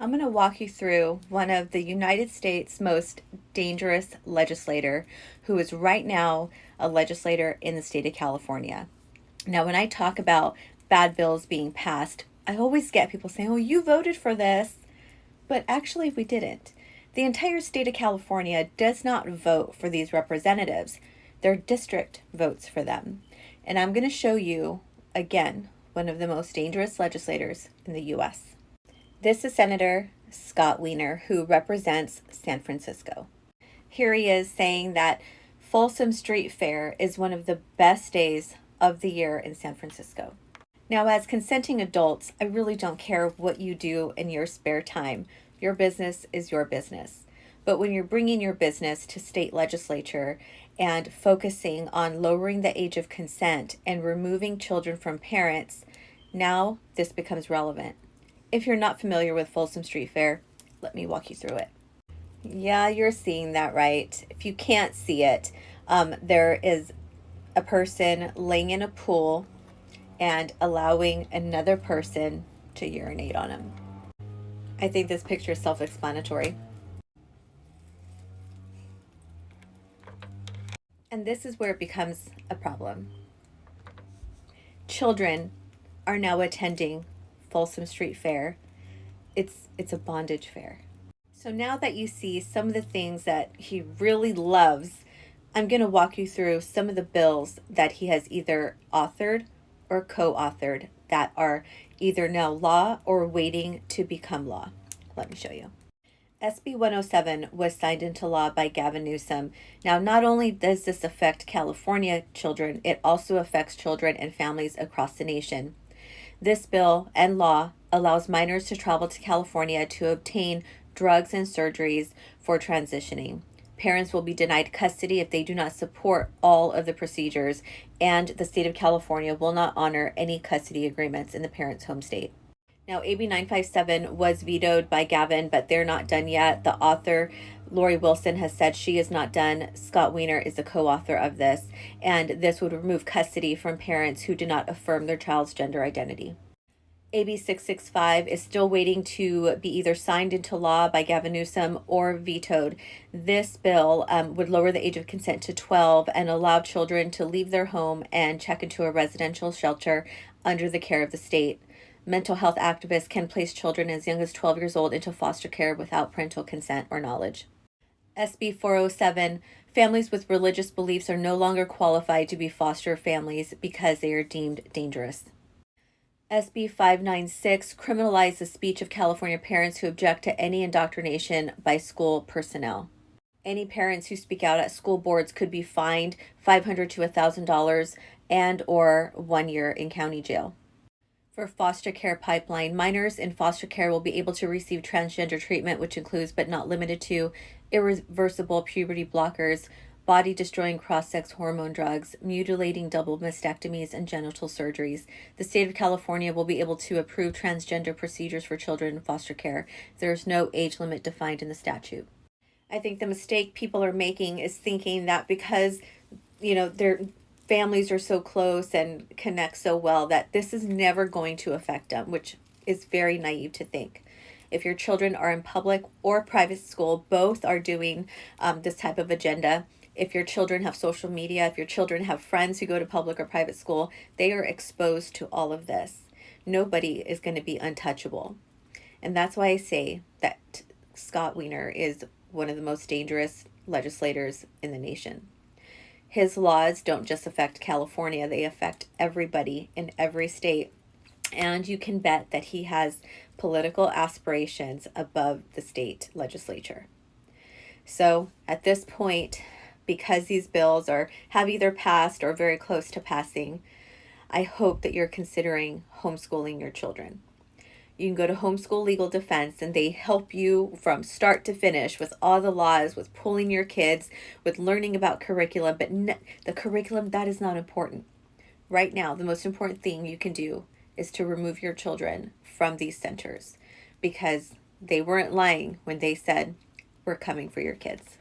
I'm going to walk you through one of the United States' most dangerous legislator who is right now a legislator in the state of California. Now, when I talk about bad bills being passed, I always get people saying, "Oh, you voted for this." But actually, we didn't. The entire state of California does not vote for these representatives. Their district votes for them. And I'm going to show you, again, one of the most dangerous legislators in the U.S. This is Senator Scott Wiener, who represents San Francisco. Here he is saying that Folsom Street Fair is one of the best days of the year in San Francisco. Now, as consenting adults, I really don't care what you do in your spare time. Your business is your business. But when you're bringing your business to state legislature and focusing on lowering the age of consent and removing children from parents, now this becomes relevant. If you're not familiar with Folsom Street Fair, let me walk you through it. Yeah, you're seeing that right. If you can't see it, there is a person laying in a pool and allowing another person to urinate on him. I think this picture is self-explanatory. And this is where it becomes a problem. Children are now attending Folsom Street Fair. It's a bondage fair. So now that you see some of the things that he really loves, I'm going to walk you through some of the bills that he has either authored or co-authored that are either now law or waiting to become law. Let me show you. SB 107 was signed into law by Gavin Newsom. Now, not only does this affect California children, it also affects children and families across the nation. This bill and law allows minors to travel to California to obtain drugs and surgeries for transitioning. Parents will be denied custody if they do not support all of the procedures, and the state of California will not honor any custody agreements in the parent's home state. Now, AB 957 was vetoed by Gavin, but they're not done yet. The author, Lori Wilson, has said she is not done. Scott Wiener is the co-author of this, and this would remove custody from parents who do not affirm their child's gender identity. AB 665 is still waiting to be either signed into law by Gavin Newsom or vetoed. This bill would lower the age of consent to 12 and allow children to leave their home and check into a residential shelter under the care of the state. Mental health activists can place children as young as 12 years old into foster care without parental consent or knowledge. SB 407, families with religious beliefs are no longer qualified to be foster families because they are deemed dangerous. SB 596 criminalized the speech of California parents who object to any indoctrination by school personnel. Any parents who speak out at school boards could be fined $500 to $1,000 and or 1 year in county jail. For foster care pipeline, minors in foster care will be able to receive transgender treatment, which includes but not limited to irreversible puberty blockers, body-destroying cross-sex hormone drugs, mutilating double mastectomies, and genital surgeries. The state of California will be able to approve transgender procedures for children in foster care. There is no age limit defined in the statute. I think the mistake people are making is thinking that because, their families are so close and connect so well that this is never going to affect them, which is very naive to think. If your children are in public or private school, both are doing this type of agenda. If your children have social media, if your children have friends who go to public or private school, they are exposed to all of this. Nobody is going to be untouchable. And that's why I say that Scott Wiener is one of the most dangerous legislators in the nation. His laws don't just affect California, they affect everybody in every state. And you can bet that he has political aspirations above the state legislature. So at this point, because these bills have either passed or very close to passing, I hope that you're considering homeschooling your children. You can go to Homeschool Legal Defense, and they help you from start to finish with all the laws, with pulling your kids, with learning about curriculum. But the curriculum, that is not important. Right now, the most important thing you can do is to remove your children from these centers, because they weren't lying when they said, "We're coming for your kids."